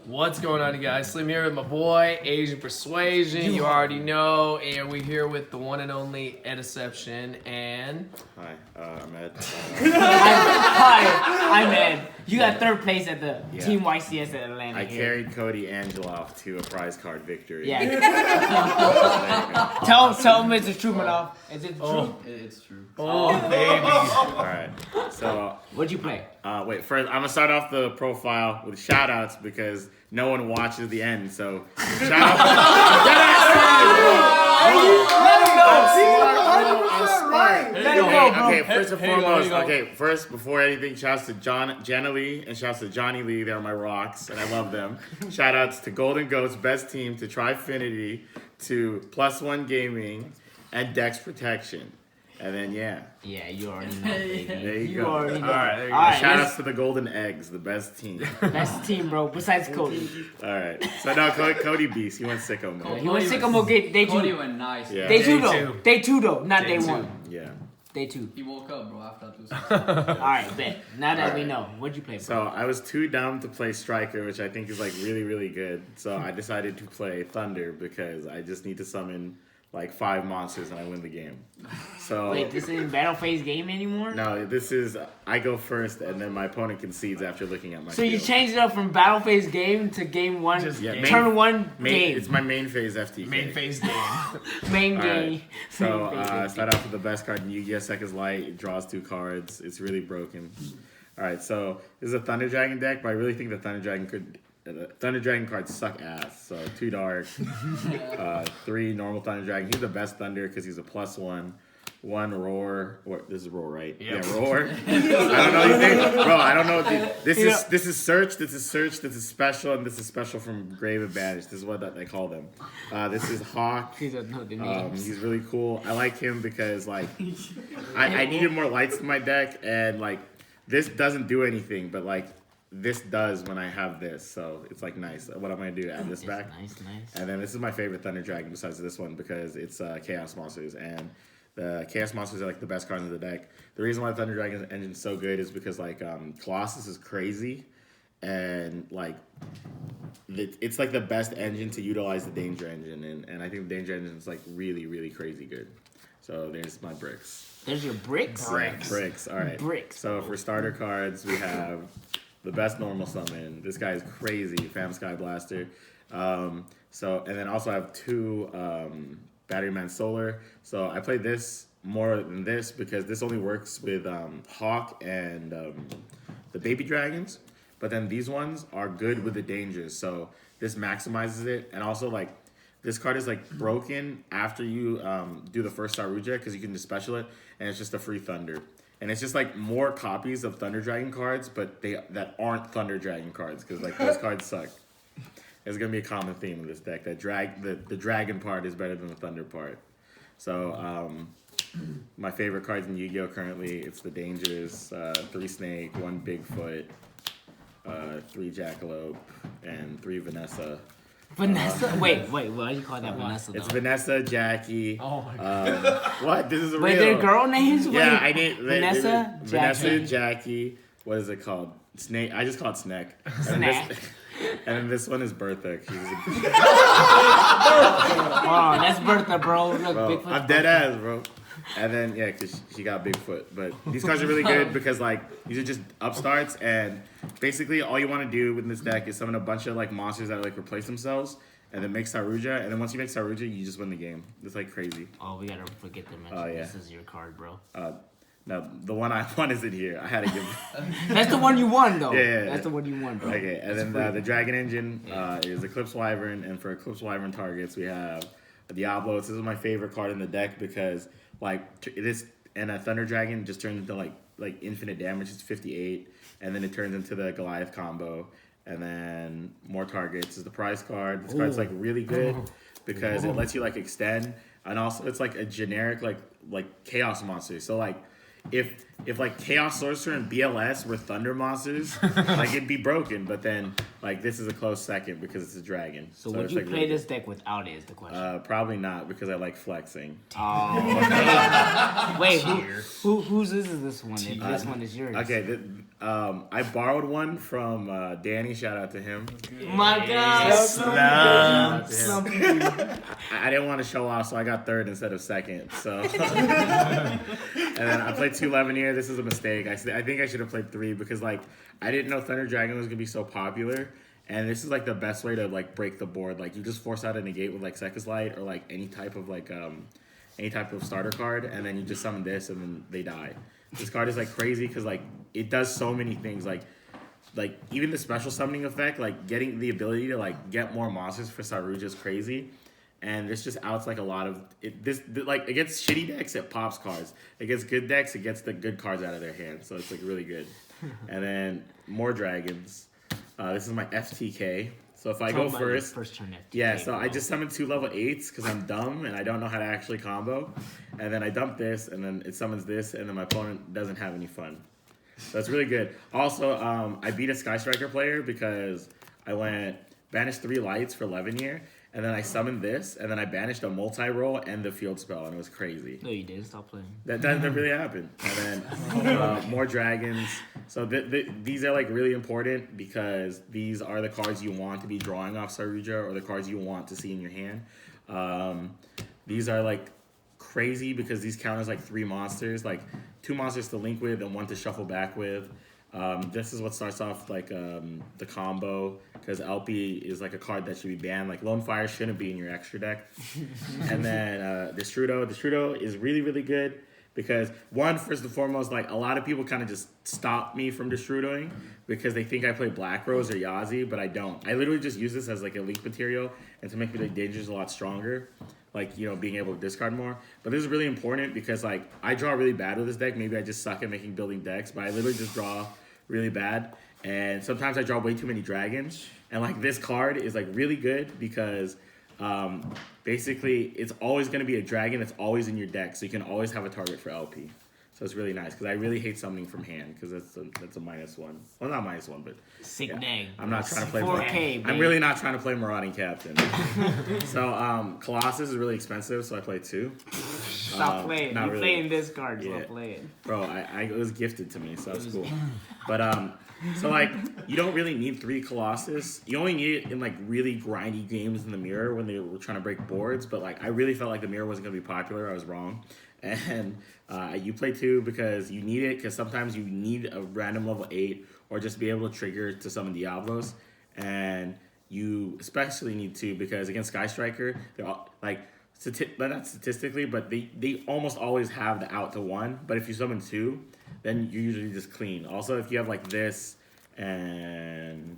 What's going on, you guys? Slim here with my boy, Asian Persuasion. You already know. And we're here with the one and only Acepcion and... Hi, I'm Ed. Hi, I'm Ed. You got third place at the Team YCS at Atlanta. I carried Cody Angela off to a prize card victory. Yeah. tell him it's the truth, Manoff. Is it the truth? It's true. Oh, baby. Alright, so... What'd you play? Wait, first, I'm going to start off the profile with shout-outs because no one watches the end, so... Shout-out... Okay, first and foremost, first, before anything, shouts to Jana Lee and shouts to Johnny Lee. They're my rocks, and I love them. Shout-outs to Golden Goats, Best Team, to Trifinity, to Plus One Gaming, and Dex Protection. And then, Yeah, you already know, baby. There you go. Already know. All right, there you go. All right, Shout-outs to the Golden Eggs, the best team. Best team, bro, besides Cody. All right. So, no, Cody beast. He went sicko mode. He went sicko day Cody 2. went nice. Yeah. Day 2, Day though. two. Day 2, though, not Day day two. 1. Yeah. Day 2. He woke up, bro, after that. All right, bet. Now that we Alright. know, what'd you play? So, I was too dumb to play Striker, which I think is, like, really, really good. So, I decided to play Thunder because I just need to summon, like, 5 monsters and I win the game. So... Wait, this isn't Battle Phase game anymore? No, this is... I go first and then my opponent concedes after looking at my So you field. changed it up from Battle Phase game to game 1, Just Yeah, turn 1 main, game. It's my main phase FTK. Main phase game. Main All game. right. So, Main phase start off with the best card in Yu-Gi-Oh! Seconds Light. It draws 2 cards. It's really broken. Alright, so this is a Thunder Dragon deck, but I really think the Thunder Dragon cards suck ass. So 2 dark, 3 normal Thunder Dragon. He's the best Thunder because he's a +1. 1 roar. This is roar, right? Yep. Yeah, roar. I don't know anything, bro. I don't know. This is search. This is search. This is special, and this is special from Grave Advantage. This is what they call them. This is Hawk. He doesn't know the names. He's really cool. I like him because like I needed more lights in my deck, and like this doesn't do anything, but like this does when I have this. So it's like nice. What I'm gonna do? Add this back. Nice. And then this is my favorite Thunder Dragon besides this one because it's Chaos Monsters, and the Chaos Monsters are like the best cards in the deck. The reason why Thunder Dragon engine is so good is because like Colossus is crazy, and like it's like the best engine to utilize the Danger Engine, and I think the Danger Engine is like really, really crazy good. So there's my bricks. There's your bricks? Bricks. All right. Bricks. So for starter cards, we have the best normal summon. This guy is crazy. Fam Sky Blaster. And then also I have 2 Battery Man Solar. So I play this more than this because this only works with Hawk and the Baby Dragons. But then these ones are good with the Dangers. So this maximizes it. And also like this card is like broken after you do the first Saruja because you can just special it. And it's just a free Thunder. And it's just like more copies of Thunder Dragon cards, but that aren't Thunder Dragon cards because like those cards suck. There's gonna be a common theme in this deck. That the dragon part is better than the thunder part. So my favorite cards in Yu-Gi-Oh! Currently, it's the Dangers, 3 Snake, 1 Bigfoot, 3 Jackalope, and 3 Vanessa. Vanessa? Wait, why do you call that Vanessa though? It's Vanessa, Jackie. Oh my god. What? This is real. Wait, they're girl names? Yeah, Wait, I need Vanessa, Vanessa, Jackie. What is it called? Snake. I just call it Snack. Snack. And then this one is Bertha. Oh, that's Bertha, bro. Look, Bro, Bigfoot's I'm dead Bertha. ass, bro. And then, yeah, because she got Bigfoot. But these cards are really good because, like, these are just upstarts. And basically, all you want to do with this deck is summon a bunch of, like, monsters that, like, replace themselves. And then make Saruja. And then once you make Saruja, you just win the game. It's, like, crazy. Oh, we gotta forget to mention Oh, yeah. this is your card, bro. No, the one I won isn't here. I had to give That's the one you won, though. Yeah. That's the one you won, bro. Okay, and then the Dragon Engine is Eclipse Wyvern. And for Eclipse Wyvern targets, we have Diablo. This is my favorite card in the deck because, like, this and a Thunder Dragon just turns into, like infinite damage. It's 58. And then it turns into the Goliath combo. And then more targets is the prize card. This card's like really good because it lets you like extend, and also it's like a generic like chaos monster. So like if like Chaos Sorcerer and BLS were Thunder monsters, like it'd be broken. But then like this is a close second because it's a dragon. So would it's, you like, play really this deck without it? Is the question. good. Probably not because I like flexing. Oh, wait, whose is this one? If this one is yours. Okay, I borrowed one from Danny. Shout out to him. My God. I didn't want to show off, so I got third instead of second. So, and then I played 2 Levineer. This is a mistake. I think I should have played 3 because like I didn't know Thunder Dragon was gonna be so popular. And this is like the best way to like break the board. Like you just force out a negate with like Second Light or like any type of starter card, and then you just summon this, and then they die. This card is like crazy because like it does so many things. Like even the special summoning effect, like getting the ability to like get more monsters for Saruja is crazy. And this just outs like a lot of it. Like against shitty decks, it pops cards. Against good decks, it gets the good cards out of their hands. So it's like really good. And then more dragons. This is my FTK. So if I go first turn FTK, yeah, so I just summoned 2 level 8s because I'm dumb and I don't know how to actually combo. And then I dump this, and then it summons this, and then my opponent doesn't have any fun. So it's really good. Also, I beat a Sky Striker player because I went banish 3 lights for Levineer, and then I summoned this, and then I banished a multi-roll and the field spell, and it was crazy. No, you didn't. Stop playing. That really happened. And then more dragons. So these are like really important because these are the cards you want to be drawing off Saruja or the cards you want to see in your hand. These are like crazy because these count as like 3 monsters, like 2 monsters to link with and 1 to shuffle back with. This is what starts off like the combo because LP is like a card that should be banned. Like Lone Fire shouldn't be in your extra deck. And then Destrudo is really, really good because first and foremost, like a lot of people kind of just stop me from Destrudoing because they think I play Black Rose or Yazi, but I don't. I literally just use this as like a link material and to make me like dangers a lot stronger. Like, being able to discard more. But this is really important because, like, I draw really bad with this deck. Maybe I just suck at building decks, but I literally just draw really bad. And sometimes I draw way too many dragons. And, like, this card is, like, really good because basically it's always going to be a dragon that's always in your deck. So you can always have a target for LP. So it's really nice because I really hate summoning from hand because that's a -1. Well, not -1, but sick yeah. day. I'm not trying to play 4K. I'm really not trying to play Marauding Captain. So Colossus is really expensive, so I play 2. Stop playing. You're really playing this card. Yeah. Stop playing. Bro, it was gifted to me, so it's cool. But so like you don't really need 3 Colossus. You only need it in like really grindy games in the mirror when they were trying to break boards. But like I really felt like the mirror wasn't gonna be popular. I was wrong. And you play 2 because you need it because sometimes you need a random level 8 or just be able to trigger to summon Diablos. And you especially need 2 because against Sky Striker, they're all, like, not statistically, but they almost always have the out to 1. But if you summon 2, then you're usually just clean. Also, if you have like this and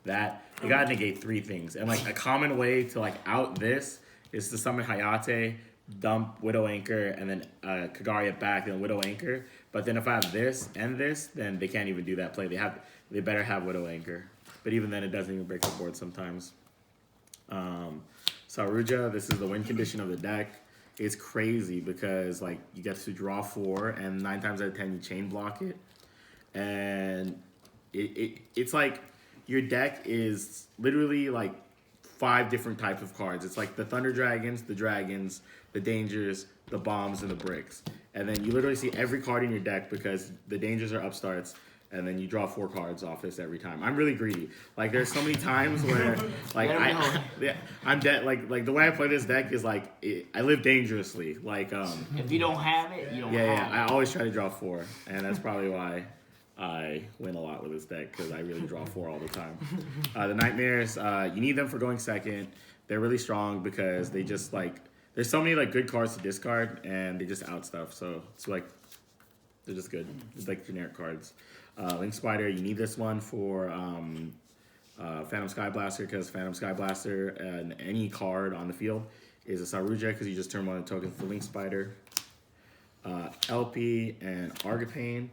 that, you gotta negate 3 things. And like a common way to like out this is to summon Hayate, dump Widow Anchor, and then Kagari back, and Widow Anchor. But then if I have this and this, then they can't even do that play. They better have Widow Anchor. But even then, it doesn't even break the board sometimes. Saruja, this is the win condition of the deck. It's crazy because like you get to draw 4, and 9 times out of 10 you chain block it, and it's like your deck is literally like 5 different types of cards. It's like the Thunder Dragons, the Dangers, the Bombs, and the Bricks. And then you literally see every card in your deck because the Dangers are upstarts, and then you draw 4 cards off this every time. I'm really greedy. Like there's so many times where like I'm dead. Like the way I play this deck is like I live dangerously. Like if you don't have it, you don't have it. I always try to draw 4, and that's probably why I win a lot with this deck because I really draw 4 all the time. The Nightmares, you need them for going second. They're really strong because they just like there's so many like good cards to discard and they just out stuff. So it's like they're just good. It's like generic cards. Link Spider, you need this one for Phantom Sky Blaster because Phantom Sky Blaster and any card on the field is a Saruja because you just turn 1 token for Link Spider. LP and Argipane.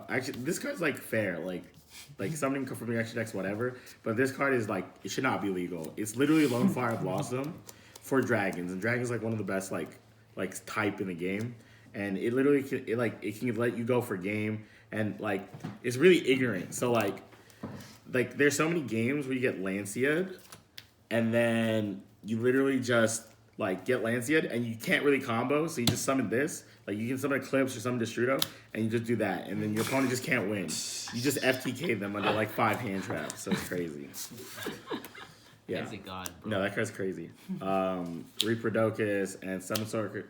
Actually, this card's like fair, like something from your extra decks, whatever. But this card is like it should not be legal. It's literally Lone Fire Blossom for dragons, and dragons like one of the best like type in the game. And it literally it can let you go for game, and like it's really ignorant. So like like there's so many games where you get Lancia'd, and then you literally just like get Lancia'd, and you can't really combo, so you just summon this. Like you can summon Eclipse or summon Destrudo, and you just do that, and then your opponent just can't win. You just FTK them under like 5 hand traps, so it's crazy. Yeah. That's a god, bro. No, that card's crazy. Reproducus and Summon Sork.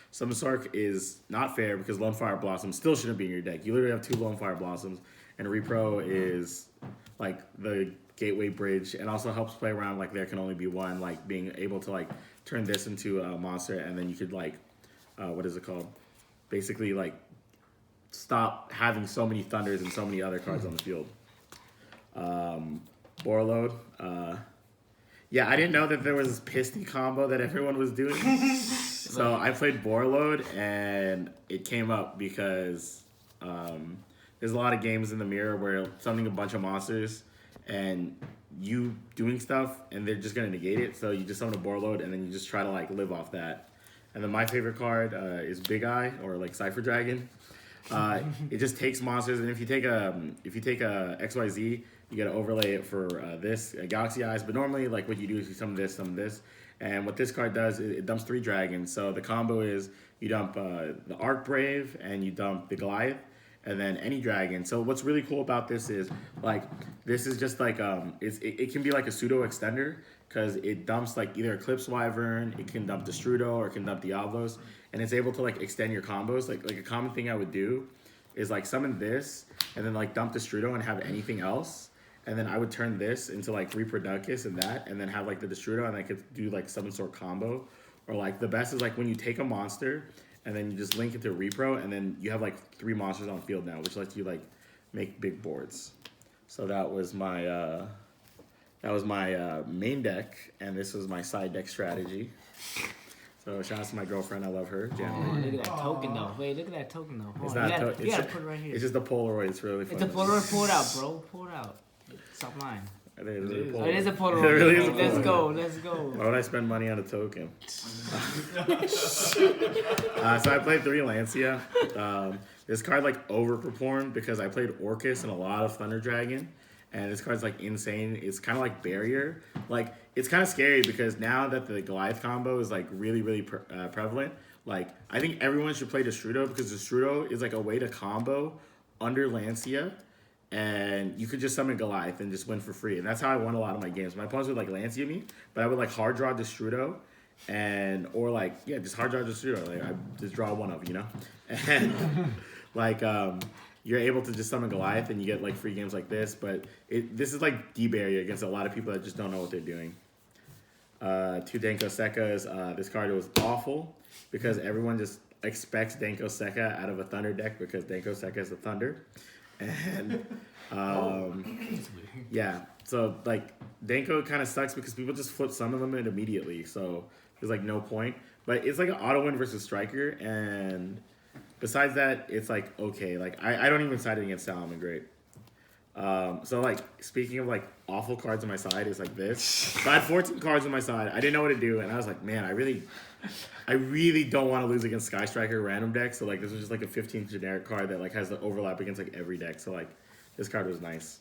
Summon Sork is not fair because Lone Fire Blossom still shouldn't be in your deck. You literally have 2 Lone Fire Blossoms, and Repro is like the gateway bridge, and also helps play around like there can only be one, like being able to like turn this into a monster, and then you could like, what is it called? Basically like stop having so many Thunders and so many other cards on the field. Borload. Yeah, I didn't know that there was this Pisty combo that everyone was doing. So I played Borload, and it came up because there's a lot of games in the mirror where summoning a bunch of monsters and you doing stuff and they're just going to negate it. So you just summon a Borload, and then you just try to like live off that. And then my favorite card is Big Eye, or like Cypher Dragon. It just takes monsters, and if you take a XYZ, you gotta overlay it for this Galaxy Eyes. But normally, like what you do is you summon this, and what this card does is it dumps 3 dragons. So the combo is you dump the Arc Brave and you dump the Goliath, and then any dragon. So what's really cool about this is like this is just like it can be like a pseudo extender because it dumps like either Eclipse Wyvern, it can dump Destrudo, or it can dump Diablos, and it's able to like extend your combos. Like a common thing I would do is like summon this and then like dump Destrudo and have anything else. And then I would turn this into like Reproducus and that, and then have like the Destrudo, and I could do like Summon Sword combo. Or like the best is like when you take a monster and then you just link it to Repro, and then you have like 3 monsters on field now, which lets you like make big boards. So that was my main deck, and this was my side deck strategy. So shout out to my girlfriend, I love her. Oh, look at that token though. Wait, look at that token though. It's You not gotta, token. you gotta put it right here. It's just a Polaroid. It's really fun. It's a Polaroid. Pull it out, bro. Pull it out. Stop lying. It is a Oh, Polaroid. it is a Polaroid. It really is a Let's Polaroid. go. Let's go. Why would I spend money on a token? So I played 3 Lancia. This card like overperformed because I played Orcus and a lot of Thunder Dragon. And this card's like insane. It's kind of like Barrier. Like it's kind of scary because now that the Goliath combo is like really prevalent, like I think everyone should play Destrudo because Destrudo is like a way to combo under Lancia, and you could just summon Goliath and just win for free. And that's how I won a lot of my games. My opponents would like Lancia me, but I would like hard draw Destrudo, or like yeah, just hard draw Destrudo. Like I just draw one of, you know, and like you're able to just summon Goliath and you get like free games like this. But this is like D-barrier against a lot of people that just don't know what they're doing. 2 Denko Sekkas. This card was awful because everyone just expects Denko Sekka out of a Thunder deck because Denko Sekka is a Thunder. And yeah, so like Denko kind of sucks because people just flip summon them immediately. So there's like no point. But it's like an auto win versus Striker, and besides that, it's like okay. Like I don't even side it against Salomon Great. So like speaking of like awful cards on my side is like this. So I had 14 cards on my side. I didn't know what to do, and I was like, man, I really don't want to lose against Sky Striker random deck. So like this was just like a 15th generic card that like has the overlap against like every deck. So like this card was nice.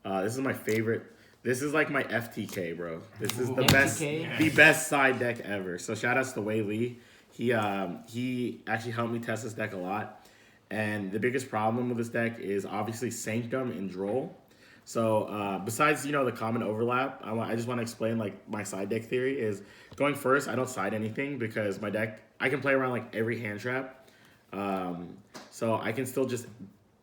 This is my favorite. This is like my FTK, bro. This is the best side deck ever. So shout outs to Wei Lee. He actually helped me test this deck a lot. And the biggest problem with this deck is obviously Sanctum and Droll. So besides, you know, the common overlap, I just want to explain like my side deck theory is going first, I don't side anything because my deck, I can play around like every hand trap. So I can still just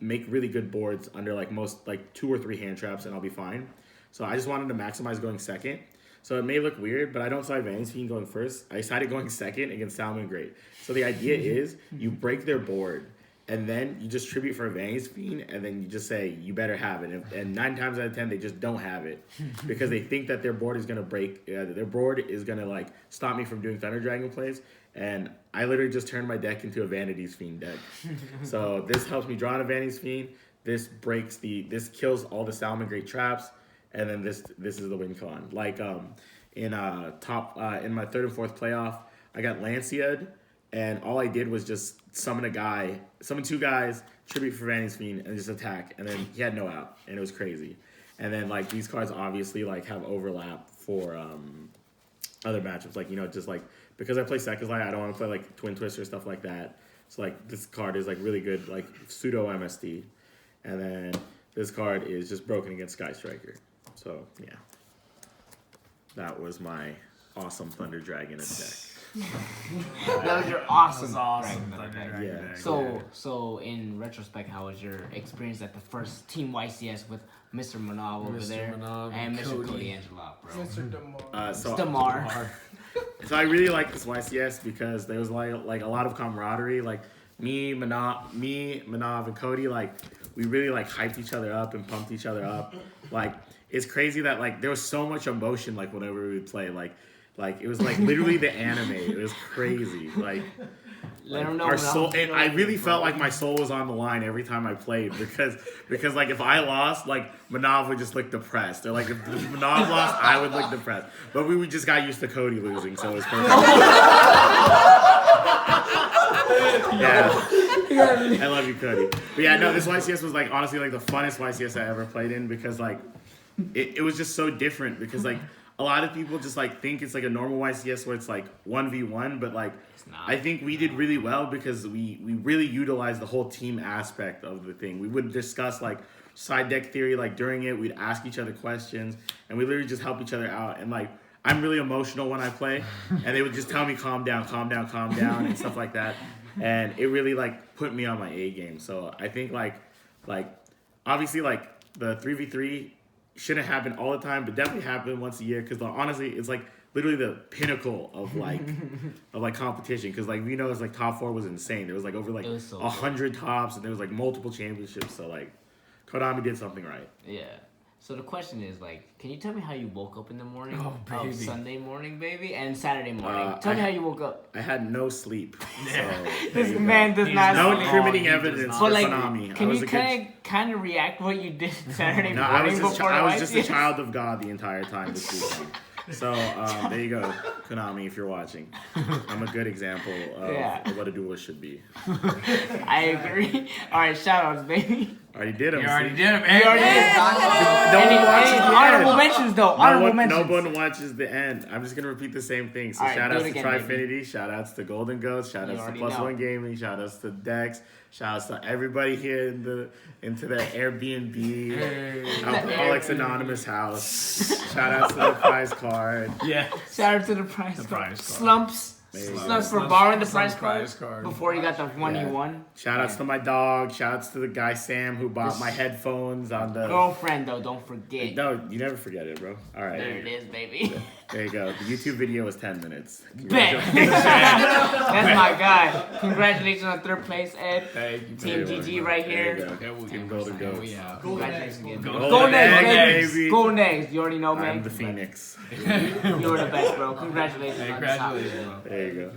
make really good boards under like most like 2 or 3 hand traps and I'll be fine. So I just wanted to maximize going second. So it may look weird, but I don't side Vanny's Fiend going first. I decided going second against Salmon Great. So the idea is you break their board. And then you just tribute for Vanny's Fiend, and then you just say, you better have it. And 9 times out of 10, they just don't have it. Because they think that their board is going to break, their board is going to, like, stop me from doing Thunder Dragon plays. And I literally just turned my deck into a Vanity's Fiend deck. So this helps me draw on a Vanity's Fiend. This kills all the Salmon Great traps. And then this is the win con. Like, in my 3rd and 4th playoff, I got Lancia'd. and all I did was just summon two guys, tribute for Vanny's Fiend, and just attack. And then he had no out, and it was crazy. And then like these cards obviously like have overlap for other matchups, like just like because I play Second Light, I don't want to play like Twin Twist or stuff like that. So like this card is like really good, like pseudo MSD, and then this card is just broken against Sky Striker. So yeah, that was my awesome Thunder Dragon attack. That was your awesome. Thunder Dragon Yeah. deck. So in retrospect, how was your experience at the first Team YCS with Mr. Manav over Mr. there Manav and and Mr. Cody. Angela, bro? Mr. Damar. Damar. So I really like this YCS because there was like a lot of camaraderie. Like me, Manav, and Cody, like we really like hyped each other up and pumped each other up. Like it's crazy that like there was so much emotion like whenever we would play. Like it was like literally the anime. It was crazy. Like Let them know. our soul, and I really felt like my soul was on the line every time I played because like if I lost, like Manav would just look depressed, or like if Manav lost, I would look depressed. But we just got used to Cody losing, so it was perfect. Yeah, I love you, Cody. But yeah, no, this YCS was like honestly like the funnest YCS I ever played in because like it was just so different because like. A lot of people just like think it's like a normal YCS where it's like 1v1, but like I think we did really well because we really utilized the whole team aspect of the thing. We would discuss like side deck theory like during it. We'd ask each other questions and we literally just help each other out. And like I'm really emotional when I play, and they would just tell me calm down, and stuff like that. And it really like put me on my A game. So I think like obviously like the 3v3 shouldn't happen all the time, but definitely happen once a year because honestly, it's like literally the pinnacle of like competition. Because like we know it's like top 4 was insane. There was like over like 100 tops, and there was like multiple championships. So like Konami did something right. Yeah. So the question is like, can you tell me how you woke up in the morning of Sunday morning, baby, and Saturday morning? Tell me how you woke up. I had no sleep. So This man does not. no sleep. incriminating evidence for But like, Konami. can you kind of react what you did Saturday No, morning I was just a YCS? child of God the entire time this weekend. So there you go, Konami, if you're watching. I'm a good example of what a duelist should be. I agree. All right, shout outs, baby. Already did them. You already did it, man. You already did. No one watches the Honorable end. mentions, though. Honorable mentions. No one watches the end. I'm just gonna repeat the same thing. So All right, shout do outs it to again, Trifinity, shout outs to Golden Ghost, shout outs to already Plus know. One Gaming, shout outs to Dex, shout outs to everybody here into the Airbnb, Alcoholics Anonymous house. Shout outs to the prize card. Yeah. Shout out to the prize card. prize card. Slumps. Maybe. Slumps for borrowing the prize Prize card card. before you got the one you Yeah. won. Shout outs to my dog. Shout outs to the guy Sam who bought my headphones on the. Girlfriend, though, don't forget. No, you never forget it, bro. All right. There it is, baby. There you go. The YouTube video was 10 minutes. Bet. That's my guy. Congratulations on 3rd place, Ed. Thank you. Team There you GG go. right There you here. go. Team Golden Goats. We out. Congratulations again. Golden Go next, Eggs, baby. baby. Go next. You already know, man. I'm the Phoenix. You're the best, bro. Congratulations on the top. Congratulations, bro. There you go.